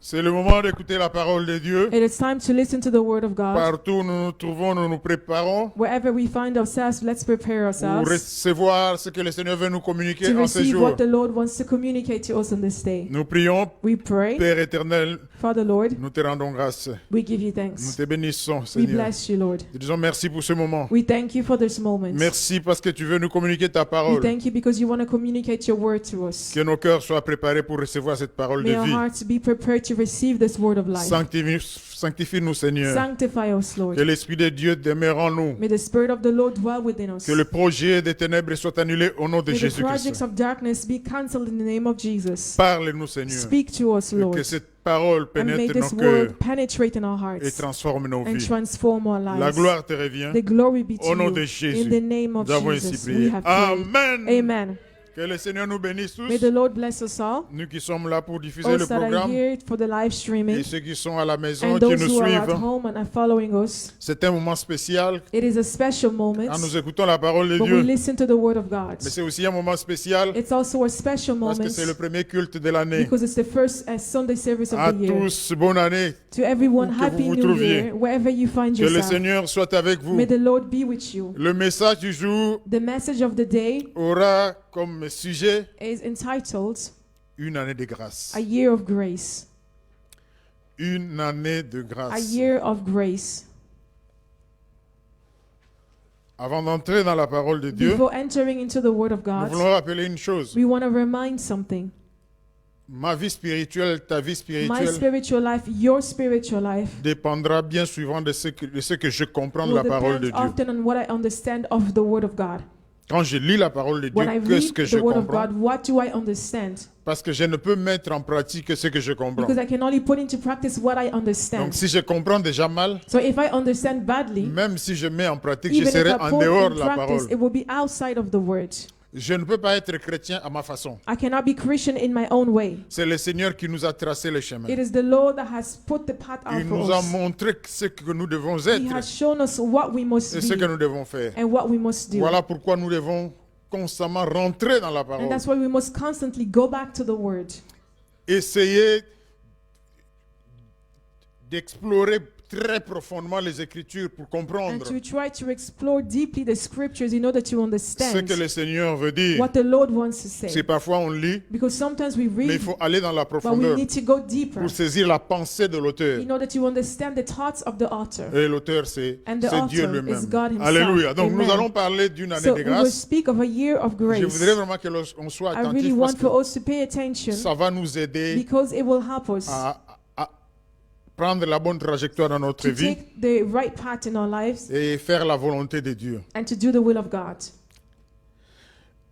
C'est le moment d'écouter la parole de Dieu. It is time to listen to the word of God. Partout où nous nous trouvons, nous nous préparons Wherever we find ourselves, let's prepare pour ourselves recevoir ce que le Seigneur veut nous communiquer to en ce receive jour. what the Lord wants to communicate to us on this day. Nous prions, We pray, Père éternel, Father Lord, nous te rendons grâce. we give you Nous thanks. te bénissons, We Seigneur. bless you, Lord. Nous disons merci pour ce moment. We thank you for this moment. Merci parce que tu veux nous communiquer ta We parole. thank you because you want to communicate your word to us. Que nos cœurs soient préparés pour recevoir cette parole May de our vie. hearts be prepared to receive this word of life. Sanctifie-nous, Seigneur. Sanctify us, Lord. Que l'Esprit de Dieu demeure en nous. May the Spirit of the Lord dwell within us. Que le projet des ténèbres soit annulé au nom de May the Jésus-Christ. projects of darkness be cancelled in the name of Jesus. Parle-nous, Seigneur. Speak to us, Et Lord. que cette parole And may pénètre nos this cœurs word penetrate in our et hearts transforme nos and vies. transform our La lives. gloire te revient. The glory be to Au nom you. de Jésus, In the name of nous avons ainsi Jesus, we prié. have prayed. Amen. Amen. Que le Seigneur nous bénisse tous. May the Lord bless us all. Nous qui sommes là pour diffuser All le that are programme here for the live et streaming ceux qui sont à la maison, and qui those nous who are at suivent. home and are following us. C'est un moment spécial It is a special moment quand nous écoutons la parole de when we Dieu. listen to the word of God. Mais c'est aussi un moment spécial It's also a special parce que moment c'est le premier culte de l'année. because it's the first Sunday service À of the year. tous, bonne année. To everyone, Où que Happy vous vous New trouviez. Year, wherever you find Que le yourself. Seigneur soit avec vous. May the Lord be with you. Le message du jour The message of the day aura comme sujet is entitled une année de grâce. A Year of Grace. Une année de A grâce. Year of Grace. Avant d'entrer dans la parole de Dieu, Before entering into the Word of nous God, voulons rappeler une chose. we want to remind something. Ma vie spirituelle, ta vie My spirituelle spiritual life, your spiritual life, dépendra bien souvent de ce que je comprends de will la parole de depend Dieu. often on what I understand of the Word of God. Quand je lis la parole de Dieu, When I qu'est-ce que read je the Word of comprends? God, what do I understand? Parce que je ne peux mettre en pratique que ce que je comprends. Because I can only put into practice what I Donc understand. si je comprends déjà mal, So if I understand badly, même si je mets en pratique, je even if serai I en put dehors in de la practice, parole. it will be outside of the Word. Je ne peux pas être chrétien à ma façon. I cannot be Christian in my own way. C'est le Seigneur qui nous a tracé le chemin. It is the Lord that has put the path out Il for nous a us. montré ce que nous devons He être has shown us what we must et ce que be nous devons faire. and what we must do. Voilà pourquoi nous devons constamment rentrer dans la And parole. that's why we must constantly go back to the Word. Essayer d'explorer très profondément les Écritures pour And comprendre to try to explore deeply the scriptures in order to ce understand que le Seigneur veut dire. what the Lord wants to say. C'est parfois on lit, Because sometimes we mais il read, faut aller dans la but we profondeur need to go deeper pour saisir la pensée de l'auteur. in order to understand the thoughts of the author. Et l'auteur, c'est And the Dieu author lui-même. is God himself. Alléluia. Donc Amen. nous allons parler d'une année So de we will grâce. speak of a year of Je grace. voudrais vraiment que l'on soit I really attentif parce want for que us to pay attention ça va nous aider because it will help us à prendre la bonne trajectoire dans notre to vie take the right path in our lives et faire la volonté de Dieu. and to do the will of God.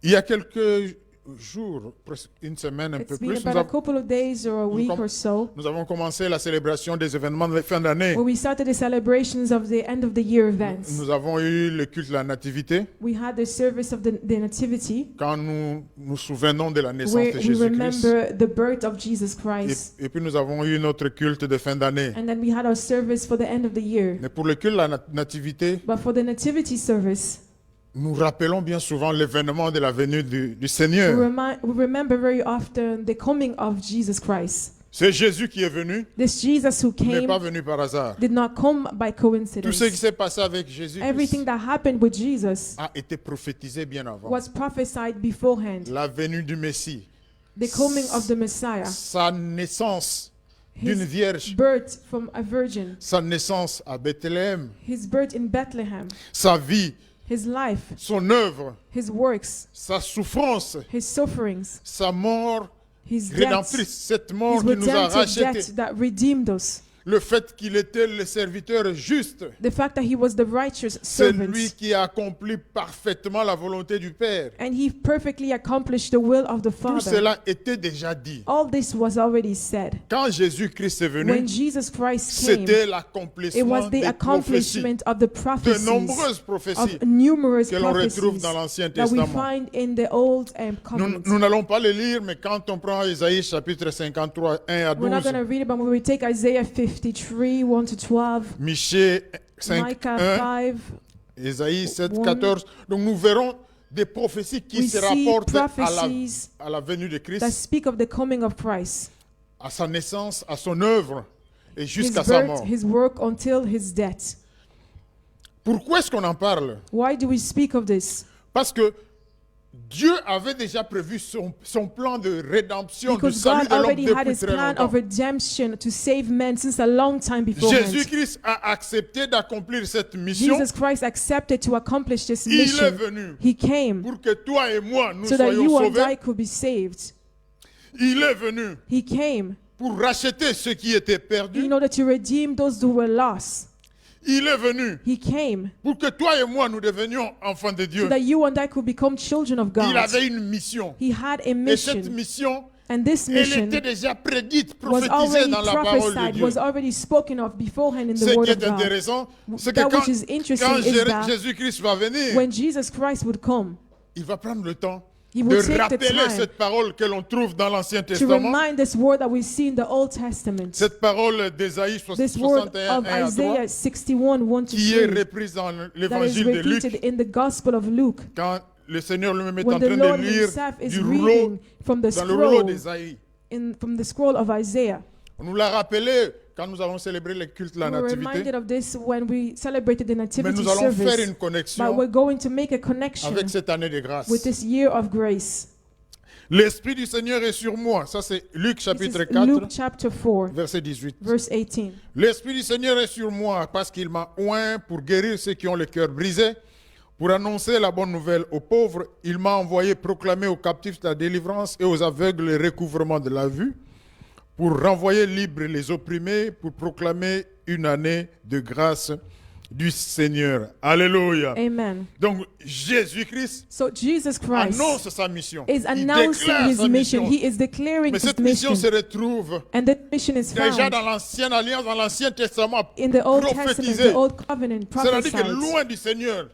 Il y a quelques jours, presque une semaine, un peu It's been plus, about a couple of days or a week or so nous avons commencé la célébration des événements de fin d'année. where we started the celebrations of the end of the year events. Nous avons eu le culte de la nativité, We had the service of the nativity quand nous nous souvenons de la naissance where de we Jésus-Christ. remember the birth of Jesus Et, Christ. et puis nous avons eu notre culte de fin d'année. And then we had our service for the end of the year. Mais pour le culte de la nativité, But for the nativity service, nous rappelons bien souvent l'événement de la venue du we Seigneur. remember very often the coming of Jesus Christ. C'est Jésus qui est venu, This Jesus who il n'est pas came venu par hasard. did not come by Tout coincidence. ce qui s'est passé avec Jésus Everything that happened with Jesus a été prophétisé bien avant. was prophesied beforehand. La venue du Messie, The coming of the Messiah, sa naissance d'une his vierge, birth from a virgin, sa naissance à Bethléem, his birth in Bethlehem, sa vie, his life, son œuvre, his works, sa souffrance, his sufferings, sa mort his rédemptrice, death, cette mort his qui nous a redemptive rachetés, death that redeemed us. le fait qu'il était le serviteur juste, The fact that he was the righteous c'est servant. lui qui a accompli parfaitement la volonté du Père. And he perfectly accomplished the will of the Tout Father. cela était déjà dit. All this was already said. Quand Jésus-Christ est venu, When Jesus Christ came, c'était it l'accomplissement was the des prophéties, accomplishment of the de prophecies, nombreuses prophéties of numerous que l'on retrouve prophecies dans l'Ancien that we Testament. find in the Old Covenant. Nous n'allons pas les lire, mais quand on prend Isaïe chapitre 53, 1 à We're not 12, going to read it, but when we take Isaiah 53, 1 to 12, Michée 5, Micah 1, 5, Isaïe 7, One. 14, donc nous verrons des prophéties qui we se see rapportent prophecies à la venue de that Christ. speak of the coming of Christ. à sa naissance, à son œuvre et his jusqu'à sa birth, mort. his work until his death. Pourquoi est-ce qu'on en parle? Why do we speak of this? Parce que Dieu avait déjà prévu son plan de rédemption, du Because salut God de l'homme already had depuis his très plan longtemps. of redemption to save men since a long time beforehand. Jésus-Christ a accepté d'accomplir cette mission. Jesus Christ accepted to accomplish this Il est mission. venu He came pour que toi et moi, nous so that soyons you and sauvés. I could be saved. Il est venu He came pour racheter ceux qui étaient perdus. in order to redeem those who were lost. Il est venu He came pour que toi et moi, nous devenions enfants de so Dieu. that you and I could become children of Il God. avait une mission. He had a Et cette mission, mission, and this elle mission était déjà prédite, was prophétisée already dans la parole de prophesied, Dieu. was already spoken of beforehand in Ce the qui Word of est God. intéressant, c'est que That quand, which is interesting quand is that Jésus-Christ va venir, when Jesus Christ would come, il va prendre le temps He de will take the rappeler time cette parole que l'on trouve dans l'Ancien to Testament. remind this word that we see in the Old Testament. Cette parole d'Ésaïe This word 61 of 1 à 3, Isaiah 61, 1 to qui est 3, reprise dans that is l'évangile de Luc, repeated in the Gospel of Luke. quand le Seigneur lui-même est When en the train Lord de lire himself is du rouleau, reading from the dans le rouleau scroll, d'Ésaïe. from the scroll of Isaiah. On nous l'a rappelé quand nous avons célébré le culte de la We were Nativité, reminded of this when we celebrated the mais Nativity nous allons faire service. une But connexion we're going to make a connection avec cette année de grâce. with this year of grace. L'Esprit du Seigneur est sur moi. Ça, c'est Luc This chapitre is 4, Luke chapter 4, verset 18. verse 18. L'Esprit du Seigneur est sur moi parce qu'il m'a oint pour guérir ceux qui ont le cœur brisé, pour annoncer la bonne nouvelle aux pauvres. Il m'a envoyé proclamer aux captifs la délivrance et aux aveugles le recouvrement de la vue, pour renvoyer libres les opprimés, pour proclamer une année de grâce du Seigneur. Alléluia. Amen. Donc Jésus-Christ So Jesus Christ annonce sa mission. is Il announcing déclare his sa mission. mission. He is declaring Mais his cette mission mission. se retrouve And that mission is déjà found dans l'Ancienne Alliance, dans l'Ancien Testament, in the Old Testament, prophétisé. the Old Covenant C'est-à-dire que prophesied. loin du Seigneur,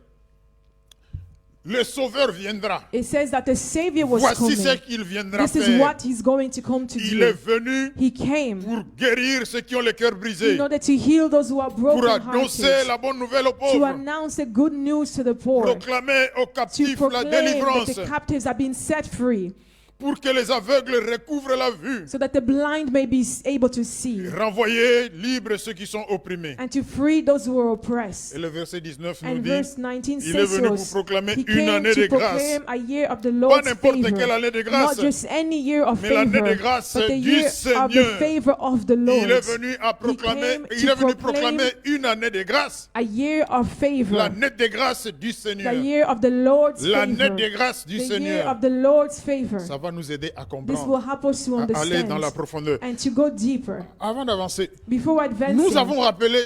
le Sauveur viendra. It says that the Savior was Voici ce coming. qu'il viendra This is faire. what he's going to come to Il est do. venu He came pour guérir ceux qui ont le cœur brisé, in order to heal those who are pour annoncer broken-hearted, la bonne nouvelle aux to pauvres, announce the good news to the poor, proclamer aux to captifs la proclaim that délivrance, the captives are being set free, pour que les aveugles recouvrent la vue, so that the blind may be able to see, renvoyer libres ceux qui sont opprimés. and to free those who are oppressed. Et le verset 19 nous And dit, verse 19 il est says venu to pour us, proclamer he une came année de to grâce. proclaim a year of the Pas Lord's n'importe quelle favor, année de not grâce, just any year of mais l'année de favor, grâce but the du year of the Seigneur. favor of the Il Lord, est venu à proclamer, came il to est venu proclaim proclamer une année de grâce. a year of favor, L'année de grâce du the Seigneur. year of the Lord's L'année favor, de grâce du the year Seigneur. of the Lord's favor. Ça va nous aider à This will comprendre, help us to à aller dans la understand profondeur. and to go deeper. Avant d'avancer, Before nous advancing, avons rappelé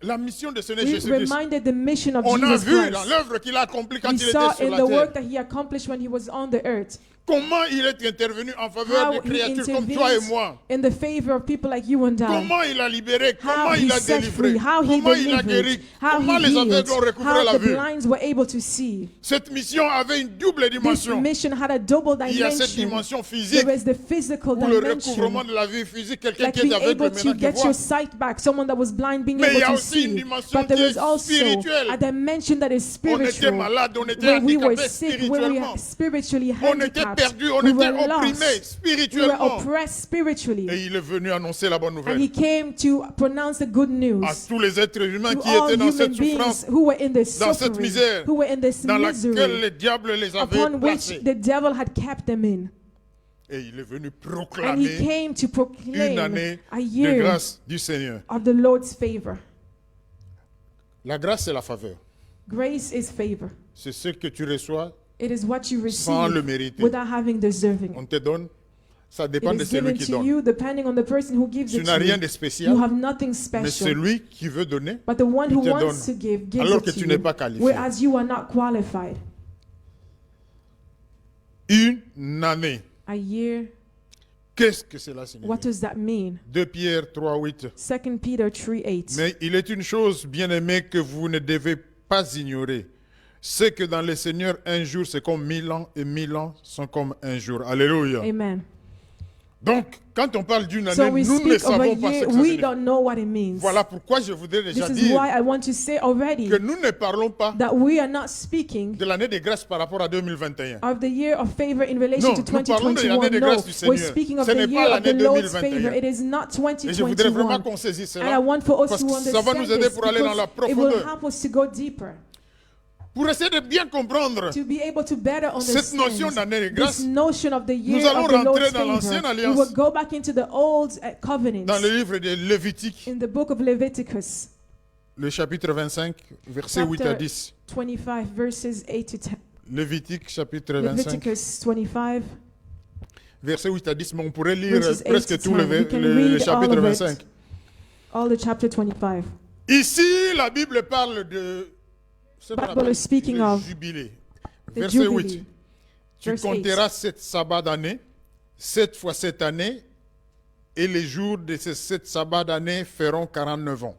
la mission de Seigneur we Jésus-Christ. reminded the mission of On a Jesus vu dans Christ. l'œuvre qu'il a accomplie quand We il saw était sur in la the terre. work that he accomplished when he was on the earth, Comment il est intervenu en faveur how des he créatures comme toi et intervenes moi. in the favor of people like you and I. Comment il a libéré, comment How il he a set délivré, free, how he comment il a delivered, guéri, how comment he les healed, aveugles ont recouvré la how the vue. blinds were able to see. Cette mission avait une double This dimension. mission had a double Il y a cette dimension. dimension physique There is the physical pour le dimension, recouvrement de la vue physique, quelqu'un like qui est being aveugle able to maintenant qui get voit. your sight back, someone that was blind being Mais il y able a to aussi une see. dimension But there qui is est also spirituelle. a dimension that is On était spiritual, malade, on était where we were handicapé sick, where we spirituellement. were spiritually On était handicapped, perdu, on we était were opprimé lost, we were spirituellement. oppressed spiritually. Et il est venu annoncer la bonne And nouvelle he came to pronounce the good news à tous les êtres humains to qui all étaient dans human cette beings souffrance, who were in this dans cette suffering, misère, who were in this dans laquelle misery le diable les avait upon which placés. the devil had kept them in. Et il est venu And he proclamer came to une proclaim année a de year grâce du Seigneur. of the Lord's favor. La grâce, c'est la faveur. Grace is favor. C'est ce que tu reçois It is what you sans le receive mériter. without having deserving. On te donne, ça It dépend de is celui given qui to donne. you depending on the person who gives Tu it n'as to rien you. de You spécial, have nothing mais special. celui qui veut donner, But the one who il te wants donne, to give gives alors it que to tu n'es you, pas qualifié. whereas you are not qualified. Une année. A year, Qu'est-ce que cela signifie? what does that mean? 2 Pierre 3, 8. 2 Peter 3:8. Mais il est une chose, bien-aimée, que vous ne devez pas ignorer. C'est que dans le Seigneur, un jour, c'est comme 1000 ans, et 1000 ans sont comme un jour. Alléluia. Amen. Donc, quand on parle d'une So année, we nous ne speak of a savons pas ce year, que ça we signifie. don't know what it means. Voilà pourquoi je voudrais déjà This is dire why I want to say already que nous ne parlons pas that we are not speaking de l'année de grâce par rapport à 2021. of the year of favor in relation Non, to nous parlons de l'année 2021. de No, grâce du we're Seigneur. speaking of Ce the n'est pas year of the l'année Lord's 2021. favor. It is not Et je voudrais vraiment 2021. qu'on saisisse And I cela want for us parce to que ça va nous understand aider this pour aller dans la because it will profondeur. help us to go deeper, Pour essayer de bien comprendre to be able to better cette notion understand d'année de grâce, this notion of the nous year allons of the rentrer Lord's dans l'Ancienne favor. We Alliance. will go back into the old covenants dans le livre de Lévitique, in the book of Leviticus, le chapitre 25, versets 8 à chapter 10. 25, verses 8 to 10. Lévitique, chapitre 25, Leviticus 25, versets 8 à 10, mais on pourrait lire verses 8 presque to tout 10. We can le read all chapitre of it. 25. all the chapter 25. Ici, la Bible parle de ce qu'on Bible appelle is speaking le of jubilé. the Verset Jubilee. 8. Tu Verse compteras 7 sabbats d'année, 7 fois 7 années, et les jours de ces 7 sabbats d'année feront 49 ans.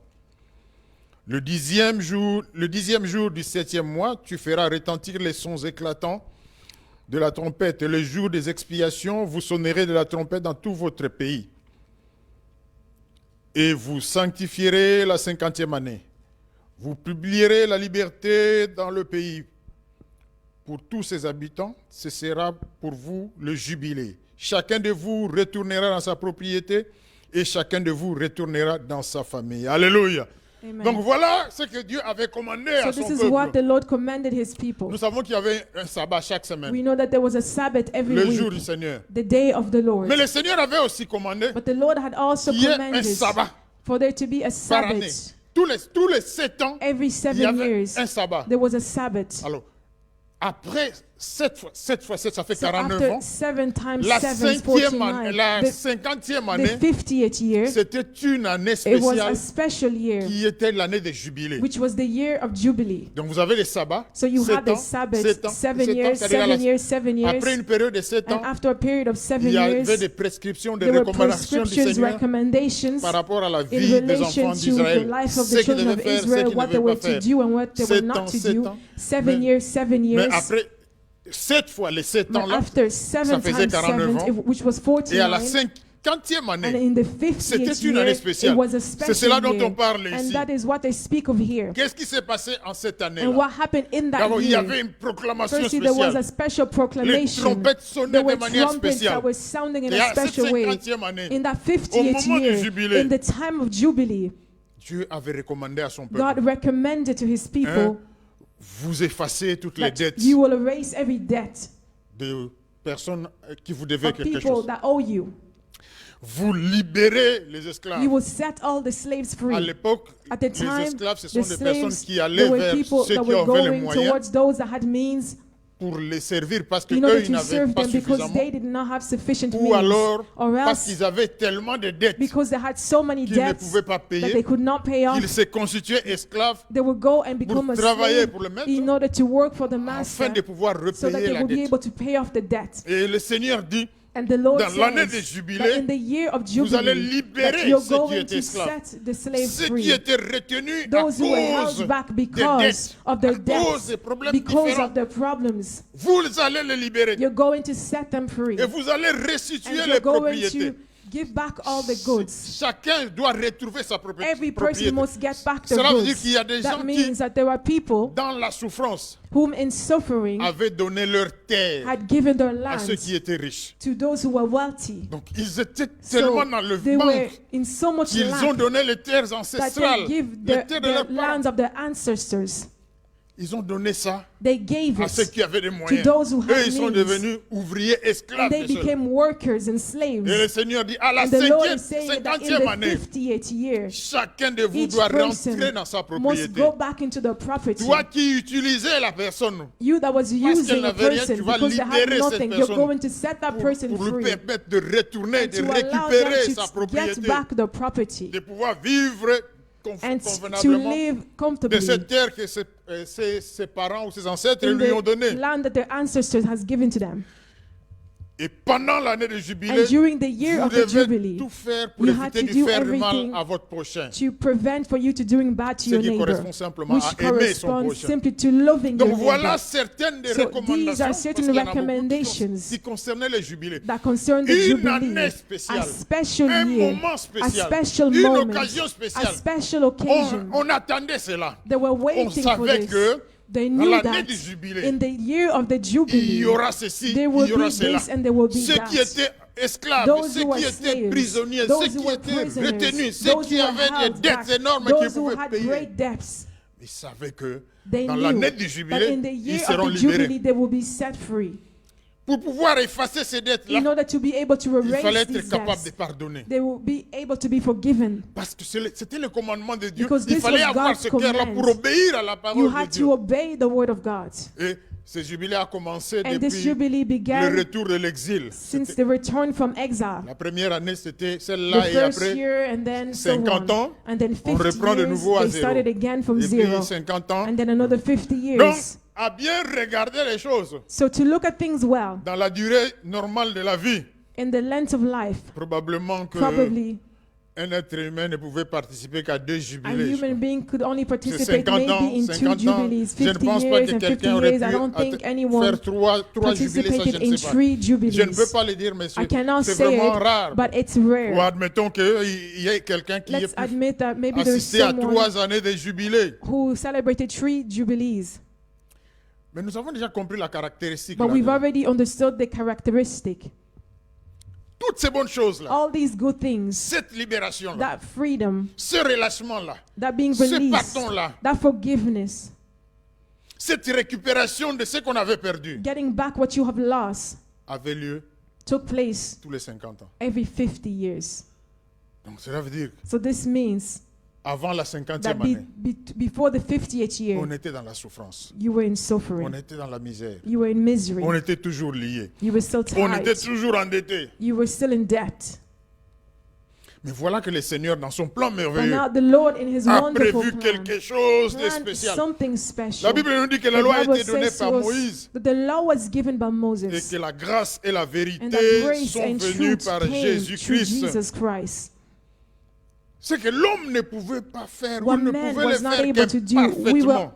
Le dixième jour du 7e mois, tu feras retentir les sons éclatants de la trompette. Et le jour des expiations, vous sonnerez de la trompette dans tout votre pays. Et vous sanctifierez la 50e année. Vous publierez la liberté dans le pays. Pour tous ses habitants, ce sera pour vous le jubilé. Chacun de vous retournera dans sa propriété et chacun de vous retournera dans sa famille. Alléluia. Amen. Donc voilà ce que Dieu avait commandé So à son this is what peuple. the Lord commanded his people. Nous savons qu'il y avait un sabbat chaque We semaine, know that there was a Sabbath every le jour du week, Seigneur. the day of the Lord. Mais le Seigneur avait aussi commandé But the Lord had also qu'il y ait un commanded sabbat for there to be a par année. Sabbath. Tous les 7 ans, Every il y 7 avait years, un sabbat. there was a Sabbath. Alors, après 7 fois 7, ça fait So 49 after ans. 7 times La 7 is 50e année, 49. la The, 50e the année, 50th year, c'était une année it was a spéciale special year, qui était l'année des jubilés. which was the year of Jubilee. Donc vous avez les sabbats, So you 7 had the ans, Sabbath, 7 ans, 7 7 ans, years, c'est-à-dire 7 years, 7 years. après une période de 7 ans, And after a period of 7 il y avait years, des prescriptions, des there were recommandations du prescriptions, Seigneur recommendations par rapport à la in vie des relation enfants to the d'Israël. life of Ce the qu'ils children devaient of faire, ce Israel, qu'ils what ne they devaient were pas to faire. do and what they were 7 not ans, to 7 do. ans. 7 Mais- years, 7 Mais years. après 7 fois les 7 But ans-là, after 7 ça faisait times 49 7, ans. which was et à la 49, 50e and année, in the c'était 50th une année year, spéciale. it was a C'est cela special dont year. on parle And ici. that is what they speak of here. Qu'est-ce qui s'est passé en cette And année-là? what happened in that D'abord, il y year? avait une proclamation Firstly, there was a spéciale. special Les proclamation. trompettes sonnaient There de were manière trumpets spéciale. that were sounding in Et a à cette special way. 50e année, In that au 50th moment du year, jubilé, in the time of Jubilee, Dieu avait recommandé à son peuple, God recommended to his people vous effacez toutes les that dettes you will erase every debt de personnes qui vous devaient of quelque people chose. that owe you. Vous libérez les esclaves. You will set all the slaves À free. l'époque, At the les time, esclaves, ce the sont des personnes slaves, qui allaient there were vers people ceux that qui were avaient les going moyens towards those that had means pour les servir parce que in order eux, ils to n'avaient serve pas them because suffisamment. they did not have sufficient Ou means. alors, Or parce else, qu'ils avaient tellement de dettes because they had so many qu'ils ne debts pouvaient pas that they payer, could not pay qu'ils off, se constituaient esclaves they would go and become a travailler slave pour le maître, in order to work for the master afin de pouvoir so that repayer they la would be dette. able to pay off the debt. Et le Seigneur dit, And the Lord dans l'année des says jubilés, that in the year of vous allez Jubilee, libérer that you're ceux qui going étaient to esclaves. set the slaves Ceux qui free. étaient retenus à Those who were cause held back des because dettes, of their à cause debts, des problèmes because différents. of their problems. Vous allez les libérer. You're going to set them free. Et vous allez restituer And les you're going propriétés. to give back all the goods. Chacun doit retrouver sa Every person propriété. must get back the Cela veut dire goods. qu'il y a des gens That qui, means that there are people dans la souffrance, whom in suffering avaient donné leur terre had given their à ceux qui lands étaient riches. to those who were wealthy. Donc ils étaient So tellement dans le they were manque in so much qu'ils ont lack donné les terres that ancestrales, they give les terres de leurs the parents. lands of their ancestors. Ils ont donné ça They gave à ceux it qui avaient des moyens. those who had Eux, ils sont means. devenus ouvriers esclaves and they de cela. became workers and slaves. Et le Seigneur dit, à la And the Lord is saying that in 50e the année, 50th year, chacun de vous each doit person rentrer dans sa must propriété. go back into the property. Toi qui utilisais la personne You that was qu'elle using a n'avait rien, person tu vas because they had libérer cette nothing, you're personne going to set that person pour lui free permettre de retourner, and de to allow them récupérer sa to get propriété, back the property de pouvoir vivre and to convenablement live de comfortably cette terre que ses parents ou ses ancêtres in lui ont the donnée. land that their ancestors has given to them. Et pendant l'année de jubilé, And during the year vous of the devez Jubilee, tout faire pour you had éviter to de do faire du mal everything à votre prochain. to prevent for you to doing bad to Ce your qui neighbor, correspond simplement which à aimer son corresponds prochain. simply to loving Donc your voilà neighbor. certaines des So these recommandations are parce certain qu'il y en a beaucoup recommendations qui concernaient les jubilés. that concern the Une année Jubilee, spéciale, a special un year, moment a spécial, special une moment, occasion a spéciale. special occasion. On attendait cela. They were On waiting for savait this. que They dans knew l'année that du jubilé, in the year of the il Jubilee, y aura ceci, there il will y aura be cela. this and there will be Ceux qui that. étaient esclaves, Those ceux who were qui étaient slaves, prisonniers, those ceux who qui were étaient prisoners, retenus, ceux those qui who were avaient des held dettes back, énormes qu'ils those who pouvaient had payer. great debts. Ils savaient que They dans knew l'année du that jubilé, in the ils year seront of the libérés. Jubilee, they will be set free. Pour pouvoir effacer ces dettes-là, In order to be able to il fallait erase être these capable de debts, pardonner. they will be able to be forgiven. Parce que c'était le commandement de Dieu. Because Il this fallait was avoir God's ce cœur-là pour command. obéir à la You parole de had Dieu. to obey the word of God. Et ce jubilé a commencé And this depuis Jubilee le began retour de l'exil. since the return from exile. La première année, c'était The celle-là et first après year and then so 50 ans, on. And then on 50 reprend de years, nouveau à they zéro. started again from Et zero. puis 50 ans. And then another 50 Donc, years. à bien regarder les choses So to look at things well, dans la durée normale de la vie, in the length of life, probablement que probably un être humain ne pouvait participer qu'à 2 a jubilés. je human crois. being could only C'est participate 50 maybe ans, in 2 50 ans. jubilees, Je ne 50 pense pas years que and 50 quelqu'un aurait years. I pu don't think faire anyone 3 jubilés, ça je participated ne in sais pas. 3 Je ne peux jubilees. pas le dire, monsieur. I cannot C'est say vraiment it, rare. but it's Ou rare. admettons qu'il y ait quelqu'un qui ait Let's pu admit that maybe there's assister à someone 3 années de jubilé. who celebrated 3 jubilees. Mais nous avons déjà compris la caractéristique. But we've là-dedans. already understood the characteristic. Toutes ces bonnes choses-là, All these good things, cette libération-là, that freedom, ce relâchement-là, that being ce released, pardon-là, that forgiveness, cette récupération de ce qu'on avait perdu getting back what you have lost, avait lieu took place tous les 50 ans. every 50 years. Donc cela veut dire So this means avant la that 50e année, before the 50th year, on était dans la souffrance, you were in on suffering, était dans la misère, you were in misery, on était toujours liés, you were still on était tied, toujours endettés. you were still in debt. Mais voilà que le Seigneur, dans son plan But merveilleux, now the Lord in His a wonderful prévu plan quelque chose de planned spécial. something special. La Bible nous dit que la The loi a Bible été donnée says par to us Moïse that the law was given by et Moses, que la grâce et la and that vérité grace sont and venues truth par came through Jésus-Christ. Jesus Christ. Ce que l'homme ne pouvait pas faire, ou What ne man pouvait le was not faire able to do, we were qu'imparfaitement.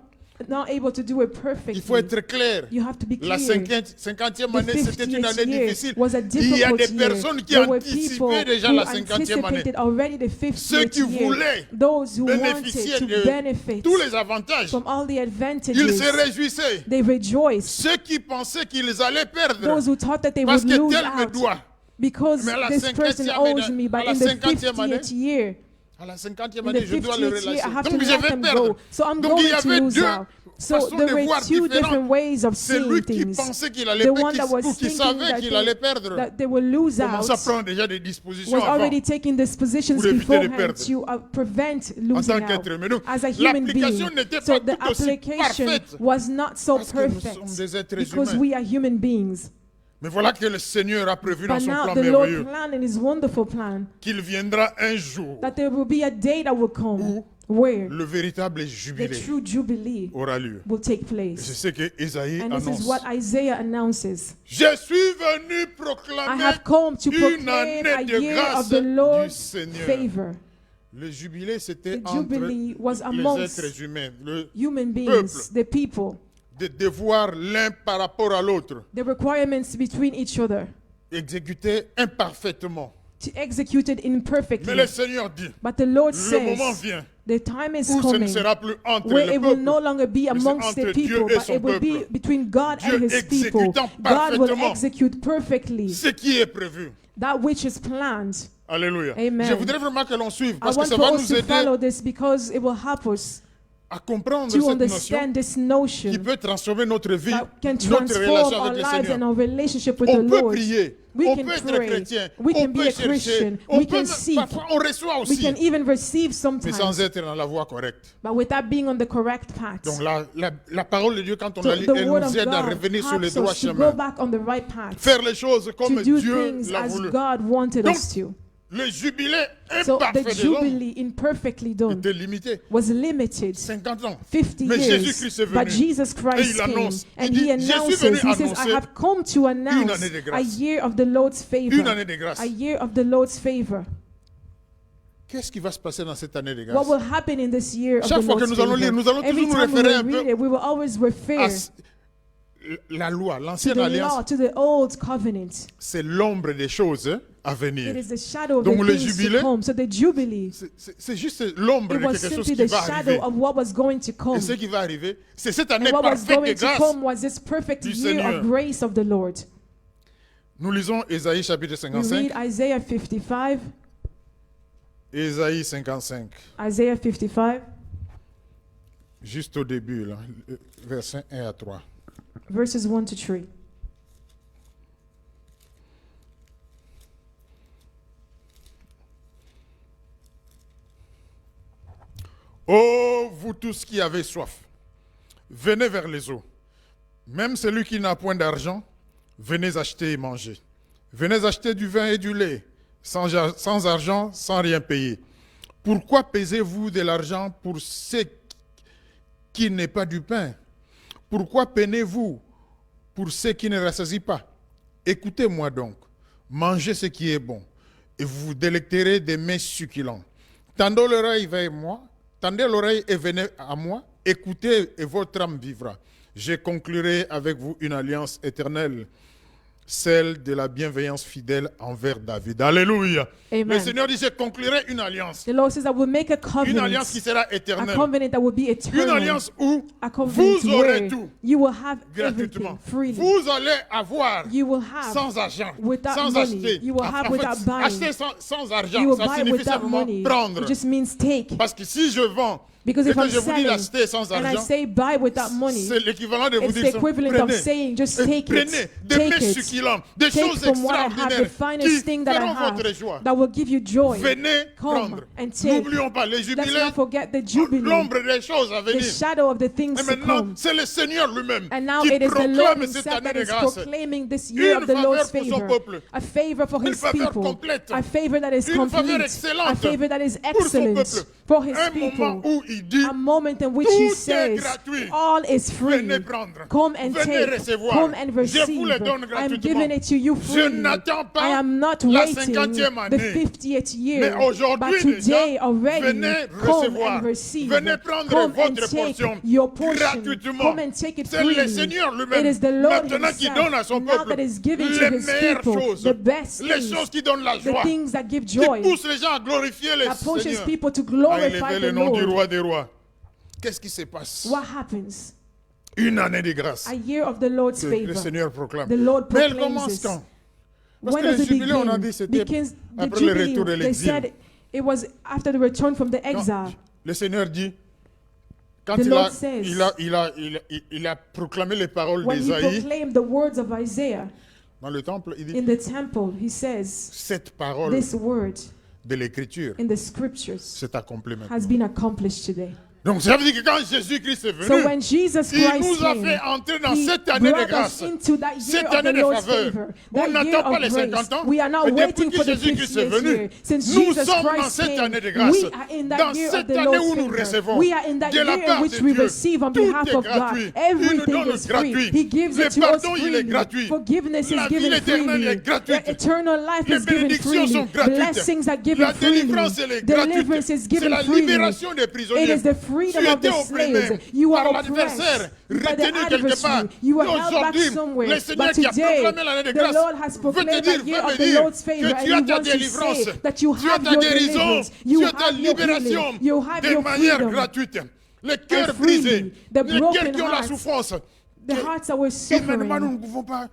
not able to do it Il faut perfectly. être clair. You have to be La clear. 50e The année, c'était une 50th année year difficile. was a Il y a difficult des year. personnes qui There were anticipaient people déjà who la 50e année. anticipated already the Ceux 50th qui year. voulaient Those who bénéficier wanted to de benefit tous les avantages, from all the ils advantages, se réjouissaient. they rejoiced. Ceux qui pensaient qu'ils allaient perdre, Those who thought that they parce would que lose tel me out doit. because Mais à la this person 50e owes année, me, à but la in the 50e année, 50th year, À la 50e in the année, je dois le 50th year, I relâcher. have to Donc je let vais them perdre. go. So I'm Donc il y going to avait lose deux out. So façons there de were voir two different différentes. ways of C'est seeing lui qui things. pensait qu'il allait The perdre, one that was ou qui thinking savait that qu'il allait perdre, that they will lose commence à out prendre déjà des dispositions was avant. already taking dispositions pour éviter de beforehand perdre. to prevent En losing tant out qu'être humain. Donc, as a human l'application being. n'était So pas the tout aussi application parfaite. was not so Parce que nous perfect sommes des êtres because humains. we are human beings. Mais voilà que le Seigneur a prévu dans But son now plan the Lord merveilleux planned in His wonderful plan qu'il viendra un jour that there will be a day that will come where le véritable the jubilé true jubilee aura lieu. will take Et place. c'est ce que Isaïe And this annonce. is what Isaiah announces. Je suis venu I proclamer have come to une proclaim année a de year grâce of the du Lord's Seigneur. favor. Le jubilé, c'était The entre jubilee was les amongst êtres humains, le human beings, the people, de devoir l'un par rapport à l'autre, the requirements between each other, exécuté imparfaitement. to execute it Mais imperfectly. le Seigneur dit, But the Lord le moment says vient the time is où ce ne coming sera plus entre where le it will no peuple, longer be mais c'est amongst the entre Dieu people, et but son it will be peuple. between God Dieu and His people. exécutant God will parfaitement execute perfectly ce qui est prévu. that which is planned. Alléluia. Amen. Je voudrais vraiment que l'on suive I parce que want ça for va us nous to aider follow this because it will help us à comprendre to cette notion understand this qui notion peut transformer notre vie, that can notre transform relation our avec le lives and Seigneur. our relationship with On the peut Lord. prier, We on can peut être pray, chrétien, we on can be peut a chercher, Christian, on we peut can seek, parfois on reçoit we aussi, can even receive mais sans sometimes, être dans la voie correcte. but without being on the correct path. Donc la parole de Dieu, quand on So la lit, the elle word nous of aide à God revenir sur le helps droit us to go chemin. back on the right path, Faire les choses comme to do Dieu things l'a as voulu. God wanted Donc, us to. le jubilé So imparfait the des hommes jubilee imperfectly done était limité. was limited. 50 ans. 50 Mais years, Jésus-Christ est but venu. Jesus Christ Et il came annonce. and Il dit, he Je suis announces, venu he says, I annoncer have come to announce année de a grâce. year of the Lord's Une favor, année de grâce. a year of the Lord's favor. Qu'est-ce qui va se passer dans cette année de What grâce? will happen in this year of Chaque the fois que Lord's nous allons favor? lire, nous allons Every toujours nous time we référer un will peu read it, we will always à refer la loi, to l'ancienne the law, alliance. to the old covenant. C'est l'ombre des choses à It venir. is the shadow of Donc, the le things jubilé, to come. So the jubilee, C'est juste l'ombre it de was quelque chose simply qui the va shadow arriver. of what was going to come. Et ce qui va arriver, c'est cette année And what was parfaite going de to grâce. come was this perfect du year Seigneur. of grace of the Lord. Nous lisons Ésaïe chapitre We 55. read Isaiah 55. Ésaïe 55, Isaiah 55, juste au début, là, versets 1 à 3. verses 1 to 3. Ô vous tous qui avez soif, venez vers les eaux. Même celui qui n'a point d'argent, venez acheter et manger. Venez acheter du vin et du lait, sans argent, sans rien payer. Pourquoi pesez-vous de l'argent pour ce qui n'est pas du pain? Pourquoi peinez-vous pour ce qui ne rassasie pas? Écoutez-moi donc, mangez ce qui est bon, et vous vous délecterez des mets succulents. Tendez l'oreille et venez à moi, écoutez et votre âme vivra. Je conclurai avec vous une alliance éternelle, celle de la bienveillance fidèle envers David. Alléluia. Amen. Le Seigneur dit, je conclurai une alliance. The Lord says, I will make a Une alliance qui covenant, sera éternelle. a covenant that will be Une eternal, alliance où a covenant vous aurez where tout you will have everything gratuitement. freely. Vous allez avoir You will have sans argent, without sans money. acheter. You will have without buying. Acheter sans argent, You will ça buy signifie without simplement money. prendre. It just means take. Parce que si je vends Because et if que I'm je vous dis selling d'acheter sans and I argent, say buy without money, c'est l'équivalent de vous it's dire the equivalent of prenez, saying just et take prenez it, des take mets it, succulents, des take choses from what I have, the extraordinaires finest qui thing that I feront have votre joie. that will give you joy. Venez Come prendre. and take. N'oublions pas les Let's jubilés, not forget the jubilee, l'ombre des choses à the venir. shadow of the things Et to maintenant, come. c'est le Seigneur lui-même And now qui it is the Lord proclame cette himself année that de is grâce. proclaiming this year Une of the Lord's faveur pour son favor, peuple. a favor for Une his faveur people, complète. a favor that is Une faveur complete, excellente a favor that is pour son excellent peuple. for his Un moment people, où il dit, a moment in which tout he est says, gratuit. all is free. Venez prendre. Come and Venez take. recevoir. Come and Je vous le receive. donne I'm gratuitement. giving it to you Je freely. n'attends pas I am not la waiting 50e the année. 50th year, Mais aujourd'hui but today déjà, already, venez come recevoir. and receive. Venez prendre Come and votre take portion your portion. gratuitement. Come and take it C'est le freely. Seigneur It lui-même is the Lord maintenant qui himself, donne à son now peuple that is giving to les his meilleures people choses, the best les things, choses qui donnent la the joie, things that give qui joy, poussent les gens à glorifier le that pushes Seigneur, people to à glorify élever the le nom du Lord. roi des rois. Qu'est-ce qui se passe? What happens? Une année de grâce A year of the Lord's que le favor. Seigneur proclame. The Lord Mais elle proclaims commence this. quand? Parce When que does le it jubilé, on a dit, begin? c'était Because the après le jubilee, retour de they l'exil. said it was after the return from the Quand exile. le Seigneur dit, quand The il Lord a, says, il a proclamé les paroles When he d'Ésaïe proclaimed the words of Isaiah dans le temple, il dit, in the temple, he says, cette parole this word de l'Écriture in the scriptures s'est accomplie maintenant. has been accomplished today. Donc ça veut dire que quand Jésus-Christ est So venu, when Jesus il Christ nous a came, fait entrer dans he cette année de brought us grâce, into that year cette of the année de Lord's faveur. favor, On that year n'attend pas of les grace. 50 ans. We are not Mais waiting depuis for que the Jésus-Christ 50th est venu, year. Since nous Jesus sommes dans Christ cette came, année de grâce. we are in that Dans year of cette the année Lord's où nous favor. recevons We are in that de la year part in which de we Dieu. receive on Tout behalf est of God. gratuit. Il nous Everything donne is free. gratuit. He gives Le it to us pardon, il est freely. gratuit. Forgiveness La is vie given éternelle freely. est gratuite. The eternal life Les is given bénédictions sont freely. gratuites. Blessings are La given freely. délivrance, elle est gratuite. Deliverance is C'est given la freely. libération des It prisonniers. is the freedom Tu of the étais opprimé slaves. You par are l'adversaire, oppressed by the retenu quelque part. adversary. You Et are held back aujourd'hui, somewhere. le Seigneur But qui a today, proclamé l'année de the grâce Lord has veut te proclaimed dire, that year veut of me the dire Lord's favor, que and tu He as ta wants to délivrance, say that you tu as have ta your guérison, deliverance, you tu as ta have your libération healing, you have de your manière freedom. gratuite. Les cœurs And freely, brisés, the les broken cœurs qui ont la hearts, souffrance, The hearts that were humainement, nous suffering, ne pouvons pas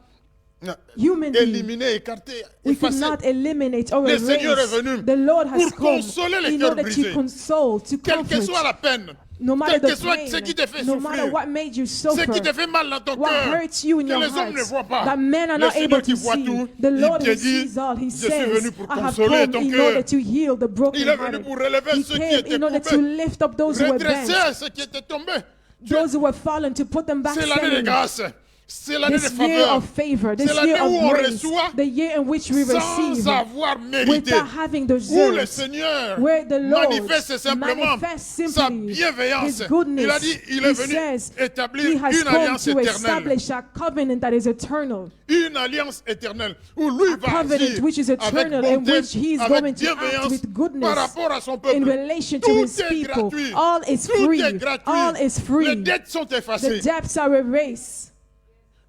humanly, éliminer, écarter, we could effacer. not eliminate or Le Seigneur est erase. venu The Lord has pour come consoler les in cœurs order to brisés. console, to Quelle que soit comfort. la peine, No matter quel que the soit ce qui te fait pain, no matter souffrir, what made you ce qui suffer, te fait mal dans ton what cœur, hurts you in que your les hommes ne heart, voient pas. that men are Le not Seigneur able qui to voit see. tout, The Lord il te who dit, sees all, He je suis venu says, pour I have consoler come ton in cœur. order to heal the broken Il est venu hearted. pour relever He ceux qui came étaient in order to tombés, lift up those who were redresser bent, ceux qui étaient tombés. those who were fallen, to put them back C'est l'année de standing. grâce. C'est l'année de This year faveur. of favor, this C'est l'année year où on of grace, reçoit the year in which we sans receive avoir mérité. without having Où le deserved, Seigneur where the Lord manifeste simplement manifests sa simply bienveillance. His goodness. Il a dit, il est He venu says établir He has une come alliance to éternelle. establish a covenant that is eternal. Une alliance éternelle où lui A va covenant agir which is avec eternal and bonté, which He is avec going to act bienveillance with goodness par rapport à son in peuple. relation to Tout His est people. gratuit. All is Tout free. est gratuit. All is Les free. dettes sont The effacées. debts are erased.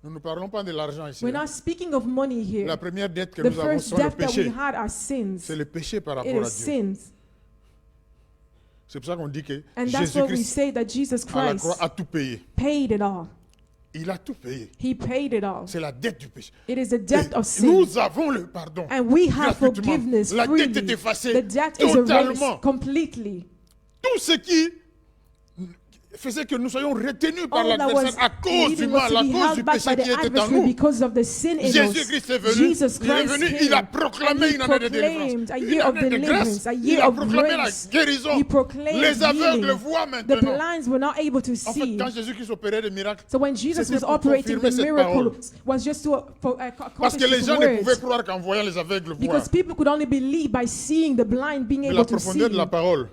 Nous ne parlons pas de l'argent ici. We're not speaking of money La here. première dette que The nous avons, first c'est le debt that we péché. had are sins. C'est le péché par It rapport à is Dieu. sins. C'est pour ça qu'on dit que And that's why we Jésus-Christ say that Jesus à la Christ croix a tout payé. paid it all. Il a tout payé. He paid it all. C'est la dette du péché. It is the debt Et of sin. nous avons le pardon. And we have gratuitement. forgiveness La freely. dette est effacée The debt is totalement. erased completely. Tout ce qui faisait que nous soyons retenus par All that was l'adversaire à cause du leading us mal, to à be cause du held back péché by the qui était en adversary nous. because of the sin in us. Jésus-Christ est venu, Jesus il est Christ venu, came il a and proclamé he une année de proclaimed a délivrance, year une of année de grâce, deliverance, a il year a of proclamé la grace. guérison. He proclaimed Les aveugles healing. voient The maintenant. blinds were not able to En fait, see. quand Jésus-Christ opérait des miracles, So when Jesus c'était was pour operating confirmer the cette miracle, parole. was just to Parce accomplish que les his gens ne pouvaient words. croire qu'en voyant les aveugles voir. Because people could only believe by seeing the blind being Mais able la to see. profondeur de la parole,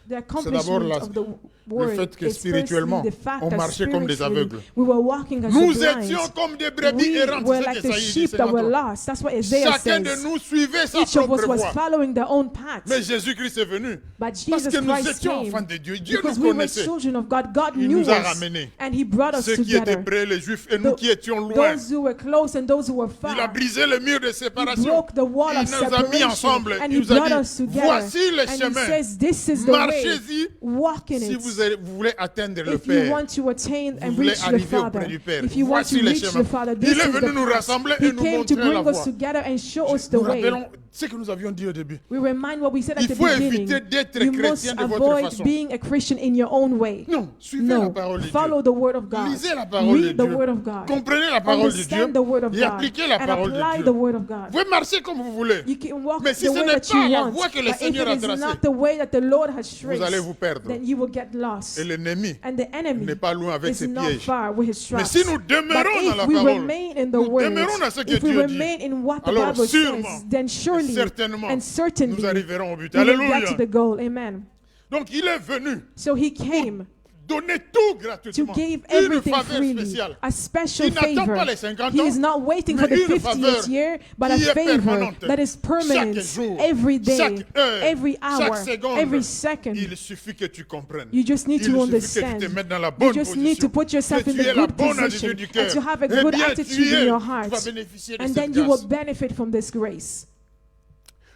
The c'est d'abord accomplishment of the word le fait que is spirituellement, firstly the fact on that marchait comme des spiritually aveugles. we were walking as Nous the blind. étions comme des brebis We errantes. were C'est like ce the qu'Ésaïe dit, sheep c'est that were notre- lost. That's what Isaiah Chacun de says. nous suivait sa Each of us propre was voie. following their own path. Mais Jésus-Christ est venu. But Parce Jesus que nous Christ étions enfants came de Dieu. Dieu because nous we were connaissait. children of God. God Il knew nous a us ramenés. and He brought us Ceux qui étaient together. près, les Juifs, et nous Tho- qui étions loin. Those who were close and those who were Il a far. brisé le mur de He séparation. broke the wall Il of nous a mis separation ensemble. and Il He nous a brought dit, us together. voici le And He chemin. says, this is the way. Marchez-y Walk in si it. vous voulez atteindre le If you Père. want to attain and Vous voulez reach the arriver Father, auprès du Père. if you want Voici to le reach chemin. the Father, Il this est is venu the nous path. rassembler He et nous came to montrer la bring us voie. together and show us the Nous way. rappelons ce que nous avions dit au début. We remind what we said at Il the faut beginning. éviter d'être You must chrétien de votre avoid façon. being a Christian in your own way. Non, suivez la No, parole de follow Dieu. the word of God. Lisez la parole de Read the Dieu. word of God. Comprenez la parole de Dieu Understand the word of et God appliquez la and parole de apply Dieu. the word of God. Vous pouvez marcher comme vous voulez. You can walk Mais si the ce way n'est that pas you la want, voie que le but if Seigneur it a is tracée, not the way that the Lord has vous allez traced, vous perdre. then you will get lost. Et l'ennemi And the enemy n'est pas loin avec is ses not pièges. far with his Mais traps. si nous But demeurons dans la if we parole, remain in the nous word, demeurons dans ce que if we Dieu dit, remain in what the alors Bible sûrement, says, then surely certainement, and certainly nous arriverons au but. we will Alléluia. get to the goal. Amen. Donc il est venu So He came donner tout to gratuitement. give Une everything faveur freely, spéciale. a special Il n'attend favor. pas les 50 He ans, is not waiting mais for the une 50th faveur year, but a qui est favor permanente. that is permanent Chaque jour, every day, chaque heure, every chaque hour, seconde. every second. Il suffit que tu comprennes. You just need Il to suffit que tu te understand. mettes dans la You bonne just position. need to put yourself que in tu the aies la good bonne position attitude du cœur. and to have a Eh good bien, attitude tu in your vas heart. bénéficier de And cette then you will grâce. benefit from this grace.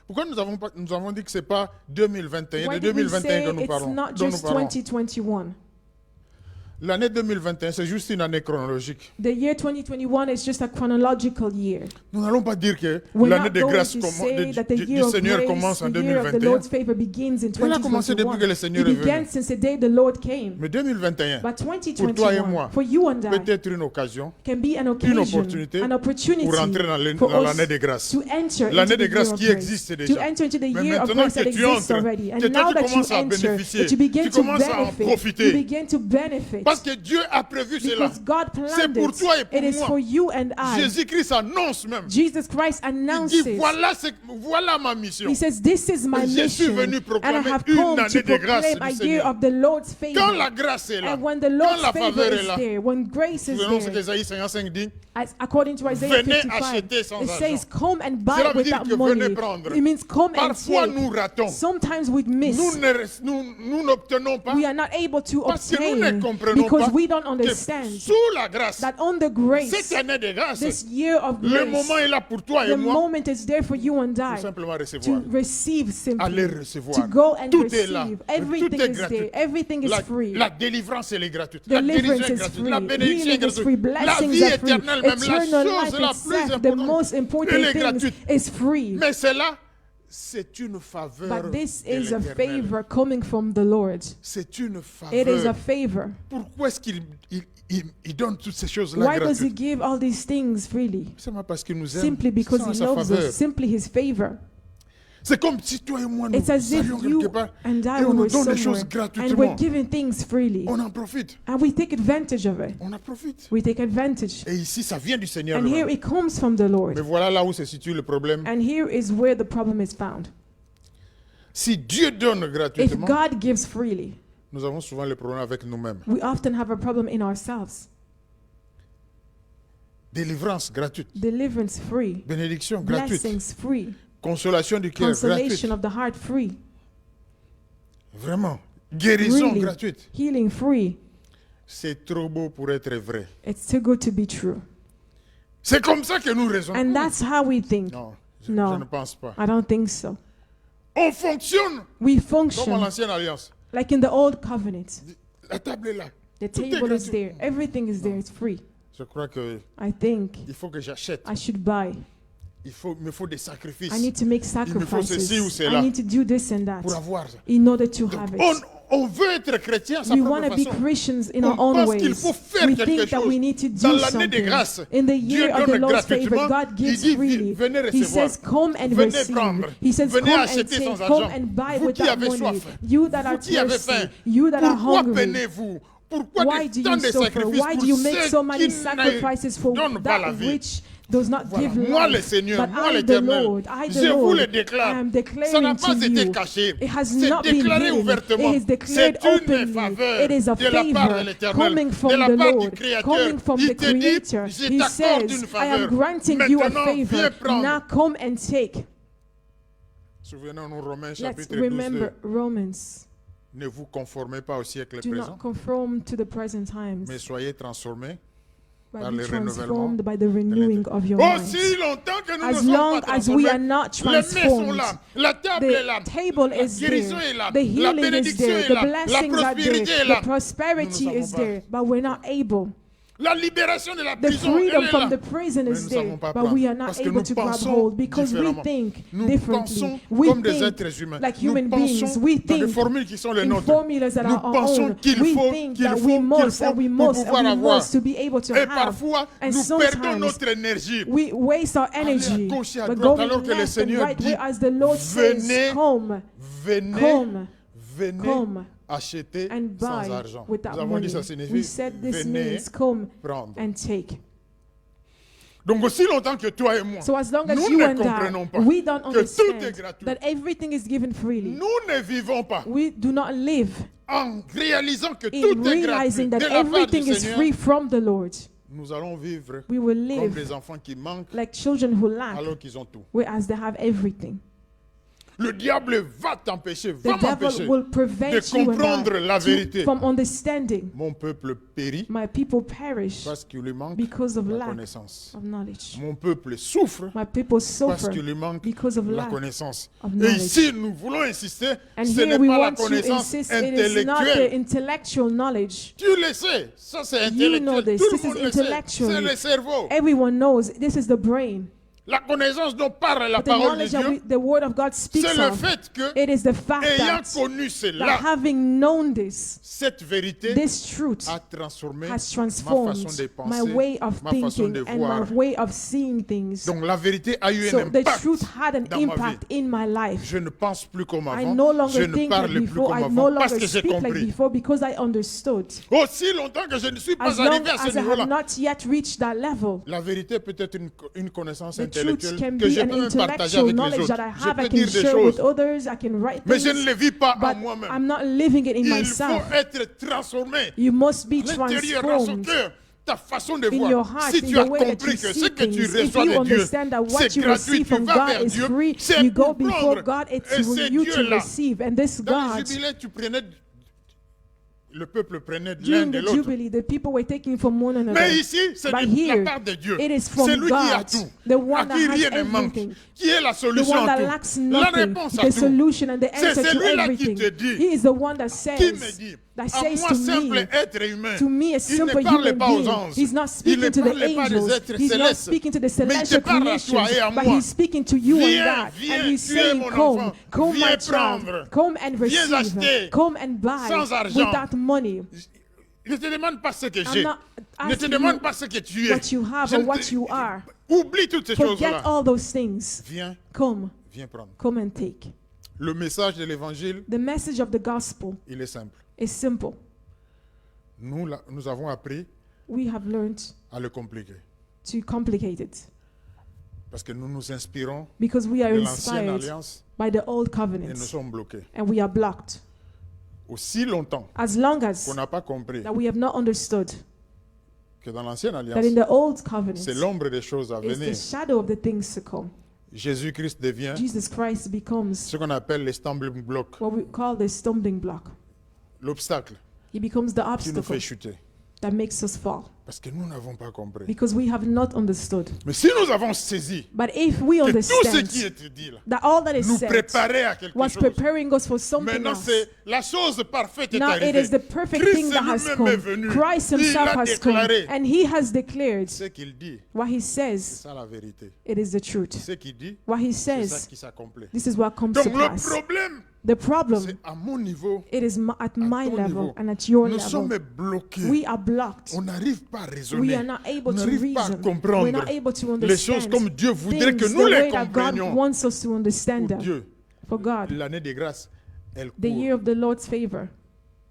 Pourquoi nous avons dit que ce n'est pas 2021, Why de did we 2021 say que nous it's parlons, not dont nous just parlons. 2021? L'année 2021, c'est juste une année chronologique. The year 2021 is just a chronological year. Nous n'allons pas dire que We're l'année not de going grâce to say that the du year of Seigneur grace, commence en the year of the 2021. Lord's favor begins in Elle a commencé depuis que le 2021. Seigneur It est venu. began since the day the Lord came. Mais 2021 But pour toi et moi, 2021, for you and I, peut être une occasion can be an une occasion, opportunité an opportunity pour entrer dans for l'année us de grâce. to enter L'année into de the grâce year of qui grace, existe to déjà. enter into the Mais year of maintenant grace que that tu exists entres, already. And que now tu that you commences à enter, bénéficier, that you begin tu to commences à en benefit, profiter. you begin to benefit. Parce que Dieu a prévu cela. Because God C'est planned pour it. toi et pour It is moi. for you and I. Jésus-Christ annonce même. Jesus Christ Il announces dit, voilà ma mission. He says, this is my Je suis mission, venu and I proclamer have une come année to de grâce proclaim a du year Seigneur. of the Lord's Quand la favor. grâce est là, And when the quand Lord's la favor faveur est is là, there, when grace is selon ce there, qu'Ésaïe 55 dit, according to Isaiah venez 55, acheter sans it argent. says, come and buy Cela veut dire without que money. venez prendre. It means come and parfois take. nous ratons. Sometimes we miss. Nous n'obtenons pas We are not able to parce que nous ne obtain comprenons because pas we don't que understand sous la grâce, that on the grace, cette année de grâce, this year of le grace, moment est là pour toi et the moi moment is there for you and pour I simplement to recevoir. receive Aller simply, recevoir. to go and Tout est là. receive. Tout Everything est is gratuit. there. Everything is free. La délivrance, elle est gratuite. La Deliverance guérison est is gratuite. free. La bénédiction est Healing is free. gratuite. La Blessings vie are free. éternelle, même la Eternal chose life la plus itself, the most importante, important elle est thing gratuite. is free. Mais c'est là, c'est une faveur But this de is a l'Éternel. favor coming from the Lord. C'est une It is faveur. a favor. Pourquoi est-ce qu'il donne toutes ces choses-là Why does He gratuites? give all these things freely? Simplement parce qu'il nous aime. Simply because Sans He sa loves faveur. us. Simply His favor. C'est comme si toi et moi, nous It's as if allions quelque you part and I et on nous were donne des choses somewhere and gratuitement. we're giving things freely. On en profite. And we take advantage of it. On en profite. We take advantage. Et ici, ça vient du Seigneur. And here lui-même. it comes from the Lord. Mais voilà là où se situe le problème. And here is where the problem is found. Si Dieu donne If gratuitement, God gives freely, nous avons souvent le problème avec nous-mêmes. we often have a problem in ourselves. Délivrance gratuite. Deliverance free. Bénédiction gratuite. Blessings free. Consolation du cœur Consolation gratuite. of the heart free. Vraiment. Guérison Really. gratuite. Healing free. C'est trop beau pour être vrai. It's too good to be true. C'est comme ça que nous raisonnons. And that's how we think. Non, je No. ne pense pas. I don't think so. On fonctionne We comme function en l'ancienne alliance. like in the old covenant. La table est là. The Tout est table is gratuit. there. Everything is there. It's free. Je crois que I think il faut que j'achète. I should buy. Il me faut des sacrifices I need to make me faut ceci ou sacrifices. cela I need to do this and that pour avoir ça. in order to have On, it. on veut être chrétien à sa We propre want to be façon. Christians in On our own pense qu'il ways. faut faire We quelque think that chose. we need to Dans do l'année des something. grâces, In the Dieu year of the donne Lord's favor, gratuitement. God Il gives dit, freely. venez He recevoir. says, come and Venez receive. prendre. He says, Venez come and acheter take, sans come argent. and buy Vous qui without avez money. soif. You that are Vous qui avez thirsty, faim. you that are Pourquoi hungry. peinez-vous? Pourquoi Why do tant you de suffer? sacrifices Why pour do you make ceux so many qui sacrifices for ne donnent pas la that vie? which does not Voilà. give Moi, le life? Seigneur, But moi, I, the l'Éternel, Lord, I, the je vous Lord, le I déclare. am Ça n'a declaring pas to été you. caché. It has C'est not been déclaré hidden. ouvertement. It is declared C'est une openly. faveur It is a de la part de favor l'Éternel, coming de from la the part du Lord, Créateur. coming from Il the te dit, Creator. je He t'accorde says, une I faveur. am granting you a Maintenant, viens favor. prendre. Now come and take. Souvenons-nous Romains Let's chapitre 12. remember Romans. Ne vous conformez pas au siècle Do présent, not conform to the present times, mais soyez transformés. but par be le renouvellement transformed by the renewing of your minds. Aussi longtemps que nous ne As sommes long pas as we transformés, are not les mains sont transformed, là, la table est là, the table la is guérison there, est là, the la healing is bénédiction there, est the là, la blessings are prospérité there, est là. the prosperity Nous ne is savons pas. there, but we're not able. La libération de la The prison, freedom elle est from là. the prison Mais is nous there, savons pas but prendre, we are not parce que able nous to grab pensons hold because we différemment. think Nous differently. pensons We comme des think êtres humains. like Nous human beings. pensons We dans des think formules qui sont les in nôtres. formulas that Nous are our pensons own. qu'il We faut, think qu'il that faut, we qu'il must, faut and we pour must, pouvoir and we avoir. must to be able to Et have. parfois, And nous perdons sometimes notre énergie. we waste our Aller à energy, gauche et à but droite, going alors que le left and Seigneur right, dit, whereas the Lord says, venez, come, venez, come, venez come acheter and sans buy argent. without Nous avons money. dit ça signifie We said this venez means come prendre. and take. Donc aussi longtemps que toi et moi, So as long as nous you ne and comprenons I, pas we don't que tout est understand gratuit. that everything is given freely. Nous ne vivons pas We do not live en réalisant que in tout est gratuit realizing de that la part du everything is Seigneur. free from the Lord. Nous allons vivre We will comme live des enfants qui manquent like children who lack, alors qu'ils ont tout. whereas they have everything. Le diable va t'empêcher, The va m'empêcher devil will prevent de you and comprendre la I vérité. from understanding. Mon peuple périt My people perish parce qu'il lui manque because of la lack connaissance. of knowledge. Mon peuple souffre My people parce suffer qu'il lui manque because of la lack connaissance. of Et knowledge. ici, nous voulons insister, And ce here n'est we pas la want to connaissance insist it is not the intellectuelle. intellectual knowledge. Tu le sais, ça c'est You know intellectuel. this. Tout This le monde is le sait. intellectual. C'est le cerveau. Everyone knows this is the brain. La connaissance dont parle la But the parole de knowledge that Dieu, the word of God speaks c'est le of, fait que, it is the fact ayant that, connu that cela, having known this, cette vérité this truth a transformé has ma façon transformed de my penser, way of ma façon de thinking and my voir. way of seeing things. Donc la vérité a eu un So the impact truth had an dans ma impact vie. in my life. Je ne pense plus comme I avant. no Je longer ne think like parle plus before. comme I no avant parce longer que j'ai speak like compris. before because I understood. Aussi longtemps que je ne suis pas As long arrivé à ce as I have niveau-là, not yet reached that level, la vérité peut être une connaissance the truth intellectuelle can que be je an peux même partager intellectual avec les knowledge autres. that I Je have. I peux can dire des share with choses, others. I can write mais je ne things, les vis pas en but moi-même. I'm not living it in Il myself. faut être transformé You must be à l'intérieur, dans son transformed cœur, ta façon de in voir. your heart, Si in tu as the way that compris you que ce see que tu things. If reçois you de Dieu, understand that what c'est you gratuit, receive tu from vas God vers is Dieu, free, c'est you go pour before prendre. God, it's Et for c'est you to Dieu-là. receive. And this Dans le God, jubilé, tu prenais, le peuple prenait de l'un during de the l'autre. Jubilee, the people were taking from one another. Mais ici, c'est But de here, la part de Dieu. it is from C'est lui qui a God, tout. the one À qui that rien has ne manque. everything. Qui est la The solution one à that tout. lacks La nothing, réponse à the tout. solution and the C'est answer to celui-là qui everything. te dit, He is the one that qui me says, dit, that à says moi to simple me, être humain, to me, a il ne simple parle human pas aux being. anges. He's not Il ne speaking to the parle pas des angels. êtres He's not célestes. speaking to the Mais il te celestial parle à toi et à creations, but moi. he's speaking to you Viens, and God. viens, And he's tu es saying, mon come, enfant. come my Viens child, prendre. come and Viens receive, acheter. come and buy Sans argent. without money. Ne te demande pas ce que I'm j'ai. not Ne te asking demande you pas ce que tu es. what you have Je or ne what te- you are. Oublie toutes ces Forget choses-là. all those things. Viens, Come, Viens prendre. Come and take. Le message de l'évangile, The message of the gospel il est simple. is simple. Nous avons appris We have learned à le compliquer. to complicate it Parce que nous nous inspirons because we are de l'ancienne inspired alliance by the old et nous covenants sommes bloqués. and we are blocked. Aussi longtemps As long as qu'on n'a pas compris that we have not understood que dans l'ancienne that alliance, in the old covenants c'est l'ombre des choses à is the venir. shadow of the things to come. Jésus-Christ devient Jesus Christ becomes ce qu'on appelle les stumbling blocks, what we call the stumbling block. l'obstacle He becomes the qui nous obstacle fait chuter. that makes us fall Parce que nous n'avons pas compris. because we have not understood. Mais si nous avons saisi But if we que tout ce understand qui est dit là that all that is nous said préparait à quelque was chose, preparing us for something maintenant else. c'est la chose parfaite est Now it arrivée. is the perfect Christ thing that has lui-même est come. venu. Christ Il himself a has come déclaré. and he has declared Ce qu'il dit, what he c'est says, ça la vérité. it is the truth. Ce qu'il dit, What he c'est ça says, qui s'accomplit. this is what comes Donc to le pass. problème, The problem, c'est à mon niveau, it is at my ton level niveau. and at your nous level. sommes bloqués. We are blocked. On n'arrive pas à We raisonner. are not able On to n'arrive pas à reason. comprendre We're not able to les choses understand comme Dieu voudrait que things nous the les way that God comprenions. wants us to understand Pour them. Dieu, For God, l'année des grâces, elle the court. year of the Lord's favor,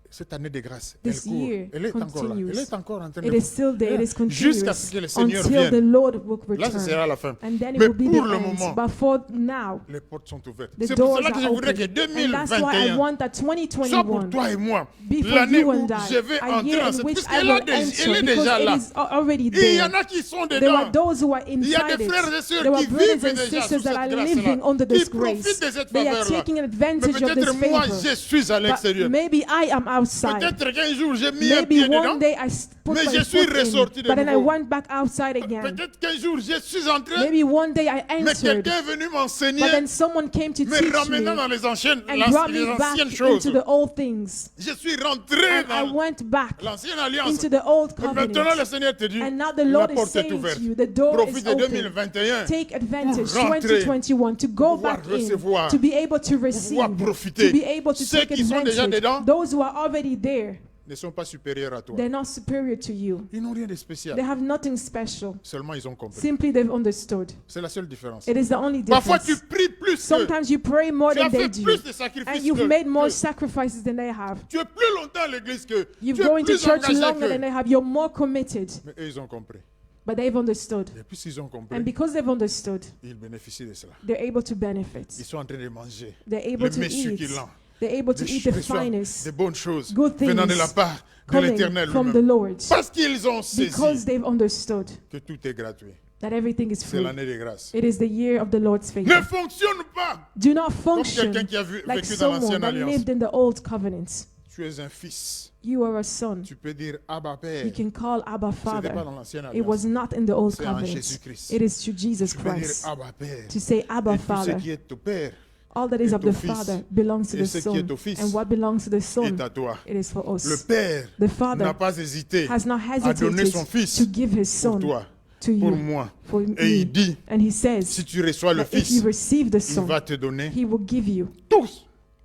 Cette année de grâce, elle this court. year Elle est encore là. continues. Elle est encore en train it de is still there, it is jusqu'à continuous ce que le Seigneur until the vienne. Lord will Là, ce sera return. la fin. And then it Mais will be pour the le end. moment, But for now, les portes sont ouvertes. the C'est pour doors cela que je are voudrais que open. And that's why I 2021 want that soit pour 2021 toi et moi be for l'année you où and je I, vais a entrer year dans in cette which puisque I elle will est enter déjà because là. it is already Il y en there. a qui sont There were dedans. those who are Il y a inside des frères et it. sœurs There were qui brothers vivent and déjà sous sisters that are cette living grâce-là, under qui this profitent grace. de cette They are faveur-là. taking Mais advantage of this peut-être moi, favor. je suis à But l'extérieur. maybe I am outside. Peut-être qu'un jour, j'ai mis un Maybe pied dedans. one day I put Mais my je suis foot ressorti in, de but then I nouveau. went back outside again. Peut-être qu'un jour, je suis entré, Maybe one day I mais entered, quelqu'un est venu m'enseigner, but then someone came to me teach me ramenant dans les anciennes, and brought les me back anciennes choses. into the old things. Je suis rentré And I dans went back l'ancienne alliance. into the old Mais maintenant, le covenant. Seigneur te dit, And now the la Lord is porte est saying ouverte. to you, the door is Profite de open. 2021 Take advantage, pour rentrer, 2021, to go pouvoir back in, recevoir, to be able to receive, pouvoir profiter. to be able to Ceux take qui sont déjà advantage. dedans Those who are already there, ne sont pas supérieurs à toi. they're not superior to you. Ils n'ont rien de spécial. They have nothing special. Seulement, ils ont compris. Simply they've understood. C'est la seule différence. It is the only Parfois, tu difference. pries plus que Sometimes you pray more tu as than they fait do. plus de sacrifices And you've que- made more que- sacrifices than they have. Tu es plus longtemps à l'église que You've tu es going to plus church engagé longer than que they have. You're more committed. mais eux ils ont compris. But they've understood. Et puis s'ils ont compris, And because they've understood, ils bénéficient de cela. they're able to Ils benefit. sont en train de manger They're able le to mets eat. succulent, They're able to des eat the reçoivent finest des bonnes choses good venant de things la part de coming l'Éternel from the lui-même. Lord. Parce qu'ils ont saisi Because they've understood que tout est gratuit. that everything is C'est free. l'année de grâce. It is the year of the Lord's Ne favor. fonctionne pas Do not comme function quelqu'un qui a like vécu dans someone l'ancienne that alliance. lived in the old covenant. Tu es un fils. You are a son. Tu peux dire Abba Père. You can call Abba Ce n'est pas Father. dans l'ancienne It was alliance. not in the old C'est en covenant. Jésus-Christ. It is to Jesus Tu peux dire Christ. Abba Père. To say Abba Et tout ce Father. qui est au Père All that is est of au the Fils. Father belongs to Et the ce qui est Son. au Fils And what belongs to the est Son, à toi. it is for Le us. Père The Father n'a pas hésité has not à donner son hesitated Fils to give his pour Son toi, to pour you, moi. for Et il me. dit, And he says si tu reçois le that if Fils, you receive the il Son, va te donner he will give you tout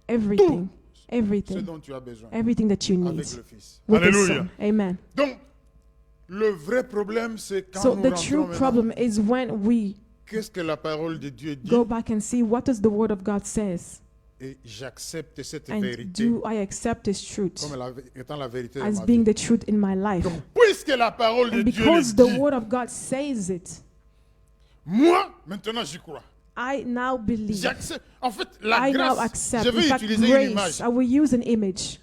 everything, ce everything, dont tu as besoin everything that you need avec le Fils. with the Alléluia. Son. Amen. Donc, le vrai problème, c'est quand So nous the rentrons true maintenant, problem is when we qu'est-ce que la parole de Dieu dit go back and see what does the Word of God says, et j'accepte cette and vérité do I accept His truth comme étant la vérité de as ma being vie. the truth in my life. Donc, puisque la parole de And Dieu because le the dit, Word of God says it, moi, maintenant, j'y crois. I now believe. J'accepte. En fait, la I now grâce, accept. je In vais fact, utiliser une grace, image. I will use an image.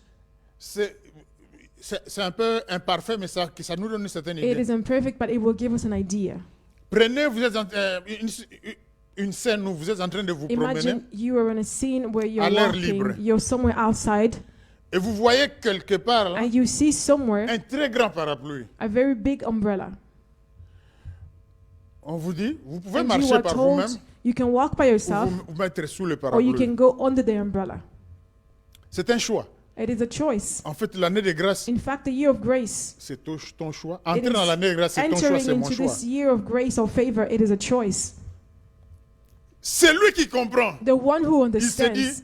C'est un peu imparfait, mais ça nous donne une certaine It idée. is imperfect, but it will give us an idea. Prenez, vous êtes une scène où vous êtes en train de vous promener Imagine you are in a scene where you're À l'air walking, libre. you're somewhere outside, et vous voyez quelque part là, and you see somewhere un très grand parapluie. a very big umbrella. On vous dit, vous pouvez And you marcher are par told vous-même you can walk by ou yourself, vous mettre sous le or you parapluie. can go under the umbrella. C'est un choix. It is a choice. En fait, l'année de grâce, In fact, the year of grace, c'est ton choix. it Entrer dans is l'année de grâce, c'est ton choix, entering c'est mon into choix. this year of grace or favor, it is a choice. C'est lui qui comprend. The one who Il se dit, understands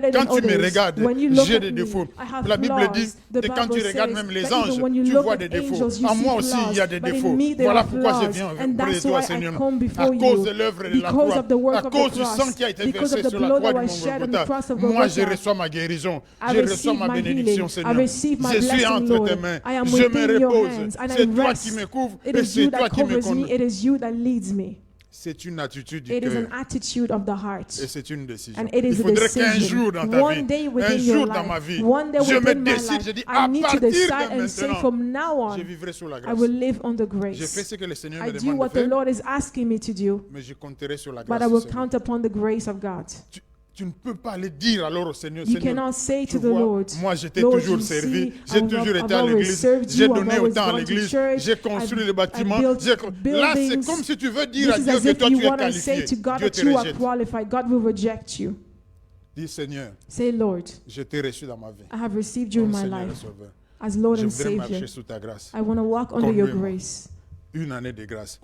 better Quand than tu me others. regardes, When you look j'ai at des me, défauts. I have La Bible flaws. dit The que quand tu Bible regardes says même les that anges, even when you tu look vois at des défauts. angels, you En see moi aussi, flaws. il y a des But in défauts. me, there Voilà are pourquoi je flaws. viens And auprès de that's toi, why I Seigneur, come à before cause you de l'œuvre de la because croix, of the work à of the cause du sang cross, qui a été because versé of the sur la blood croix that du was shed on the Golgotha. cross of Moi, je Golgotha. reçois ma guérison, I je reçois receive ma my bénédiction, healing. I Seigneur. receive my Je suis blessing, entre Lord. tes mains, I am je me within your repose. hands, and I C'est toi rest. qui me couvres It et is you c'est toi that qui me covers me. conduis. It is you that leads me. C'est une attitude du It is cœur an attitude of the heart. et c'est une décision. And it Il is a faudrait qu'un decision. jour dans ta One day vie, un within jour your dans ma vie, life, one day je me within my décide, je life, dis I à need to partir decide de and say maintenant, from now je on, vivrai sur la I grâce. will live on the Je fais grace. ce que le Seigneur I me do demande what de the faire, Lord is asking me to do, mais je compterai sur la but grâce I du will Seigneur. count upon the grace of God. Tu ne peux pas aller dire alors au Seigneur, You Seigneur, cannot say tu to the vois, Lord, moi je t'ai Lord, toujours you servi, see, j'ai toujours été I've à always l'église, served j'ai you, donné I've always autant à gone to l'église, church, j'ai construit I've- les bâtiments. I've built Là, c'est buildings. comme si tu veux dire à This is Dieu as que if toi you tu es want to say qualifié. to God Dieu that te you are rejette. qualified. God will reject you. Dis Seigneur, Say, Lord, je t'ai reçu dans ma vie. I have received you in Mon my Seigneur et life Sauveur. as Lord Je and voudrais Savior. marcher sous ta grâce. I want to walk under your Conduis-moi. grace. Une année de grâce.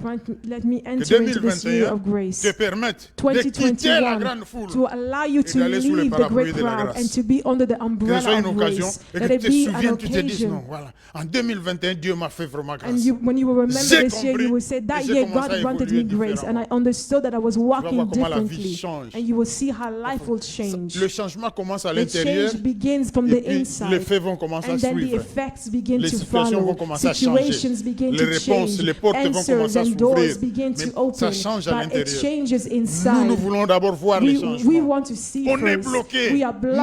Let me Que enter into this year 2021 of grace. te permette de quitter la 2021 grande foule. to allow you et to d'aller sous le leave the parapluie great de la crowd grâce. and to be under the Que ce soit umbrella une of occasion grace. et Let que it tu te be an souviennes, tu te dises non, occasion. voilà. En 2021, Dieu m'a fait vraiment grâce. And when you will remember J'ai this year, compris you will say, et that j'ai year commencé à God granted évoluer me grace, and I différemment. understood that I was walking voir comment la vie differently. change. And you will see how life will change. Le changement commence à The l'intérieur change begins from et the puis les inside. faits vont commencer à And then the suivre. effects begin Les to situations vont follow. commencer à changer. Situations begin Les to réponses, change. les portes vont Answers commencer à and s'ouvrir. doors begin Mais to open. ça change à But it l'intérieur. changes Nous, inside. nous voulons d'abord voir les We changements. want to see On est first. bloqué. We are blocked.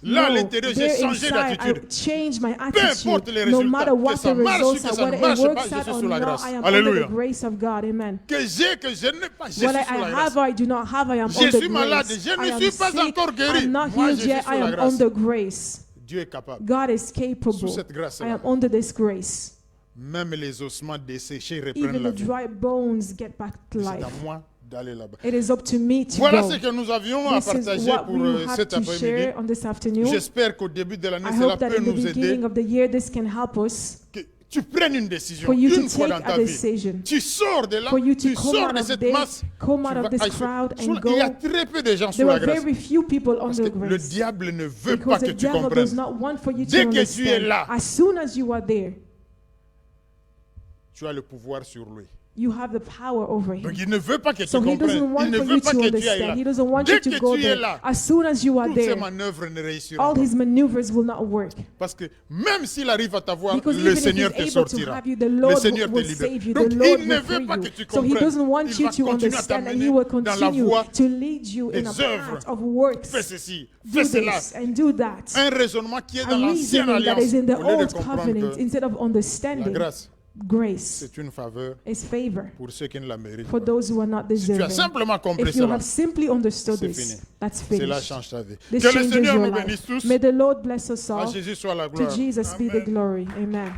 Non, là, à No, l'intérieur, j'ai there changé inside, I d'attitude. changed my importe les attitude. No résultats, matter que what ça the marche ou results que are, ça ne whether it marche pas, works je out suis or sous la not, grâce. I am Alléluia. under the grace of God. Amen. Que j'ai, que je n'ai pas, je suis What I sous la grâce. have or I do not have, I am Je under suis malade, grace. je I ne am suis pas sick, encore guéri. I'm not Moi, je healed suis yet, sous I la am grâce. under grace. Dieu est capable. God is capable. Sous cette grâce-là. I am under this grace. Même les ossements desséchés reprennent Even la the vie. dry bones get back to C'est life. à moi d'aller là-bas. It is up to me to Voilà go. ce que nous avions à This is partager what pour we have cet to après-midi. share on this afternoon. J'espère qu'au début de l'année, I cela hope that peut in the nous aider. beginning of the year this can help us Que tu prennes une décision for you to une fois take dans a ta vie. decision, Tu sors de là, for you to tu come sors out de of cette this, masse. come tu out vas- of this Ah, crowd sous- and Il y a go. très peu de gens sous There la are grâce. very few people Parce que under le grace diable ne veut pas because que the tu devil does comprennes. not want for you to Dès que tu es understand. là, As soon as you are there, tu as le pouvoir sur lui. you have the power over him. Donc il ne veut pas que tu So he doesn't comprennes. Il want ne for veut you pas to que tu ailles là. understand. He doesn't want Dès you que to go tu es there. là, As soon as you are toutes ces there, manœuvres ne réussiront all pas. his maneuvers will not work. Parce que même s'il arrive à t'avoir, Because le even if Seigneur he's te able to sortira. have you, the Le Lord Seigneur te will libère. save you. Donc The Lord il ne will veut free pas que you. tu So he comprennes. doesn't want Il you va to continuer à understand, and t'amener he will dans la continue voie to lead you in des a œuvres. path of works. Fais ceci, Do fais cela. this and do that. Un raisonnement qui est A dans l'ancienne reasoning that alliance. is in the Au lieu de old comprendre covenant que instead of la understanding. grâce, Grace c'est une faveur is favor pour ceux qui ne la méritent for pas. those who are not Si tu as deserving. simplement compris If you cela, have simply understood c'est this, fini. that's Cela finished. change ta vie. This Que le changes Seigneur your nous life. bénisse tous. May the Lord bless us À all. Jésus soit la To gloire. Jesus be the Amen. glory. Amen.